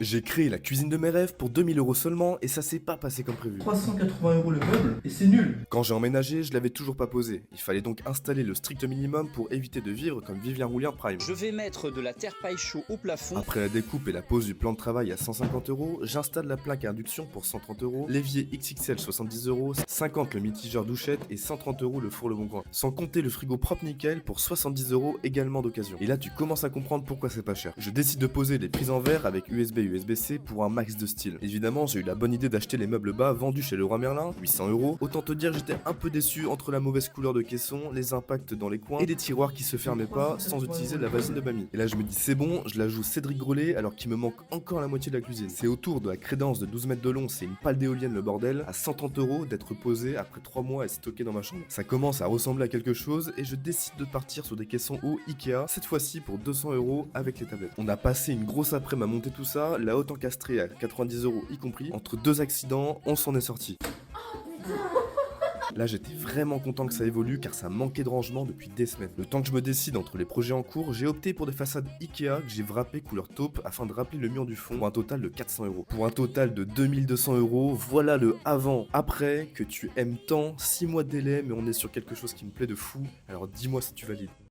J'ai créé la cuisine de mes rêves pour 2000 € seulement et ça s'est pas passé comme prévu. 380 € le meuble et c'est nul. Quand j'ai emménagé, je l'avais toujours pas posé. Il fallait donc installer le strict minimum pour éviter de vivre comme Vivien Roulien Prime. Je vais mettre de la terre paille chaud au plafond. Après la découpe et la pose du plan de travail à 150 €, j'installe la plaque à induction pour 130 €, l'évier XXL 70 €, 50 le mitigeur douchette et 130 € le four Le Bon Coin. Sans compter le frigo propre nickel pour 70 € également d'occasion. Et là tu commences à comprendre pourquoi c'est pas cher. Je décide de poser les prises en verre avec USB-USB-C pour un max de style. Évidemment, j'ai eu la bonne idée d'acheter les meubles bas vendus chez Leroy Merlin, 800 €. Autant te dire, j'étais un peu déçu entre la mauvaise couleur de caisson, les impacts dans les coins et les tiroirs qui se fermaient pas sans utiliser la vasine de mamie. Et là, je me dis, c'est bon, je la joue Cédric Grolet alors qu'il me manque encore la moitié de la cuisine. C'est autour de la crédence de 12 mètres de long, c'est une pale d'éolienne le bordel, à 130 € d'être posé après 3 mois et stocké dans ma chambre. Ça commence à ressembler à quelque chose et je décide de partir sur des caissons hauts Ikea, cette fois-ci pour 200 € avec les tablettes. On a passé une grosse après-midi à monter tout ça, la haute encastrée à 90 € y compris. Entre deux accidents, on s'en est sorti. Là, j'étais vraiment content que ça évolue car ça manquait de rangement depuis des semaines. Le temps que je me décide entre les projets en cours, j'ai opté pour des façades Ikea que j'ai wrappées couleur taupe afin de rappeler le mur du fond pour un total de 400 €. Pour un total de 2200 €, voilà le avant-après que tu aimes tant. 6 mois de délai, mais on est sur quelque chose qui me plaît de fou. Alors dis-moi si tu valides.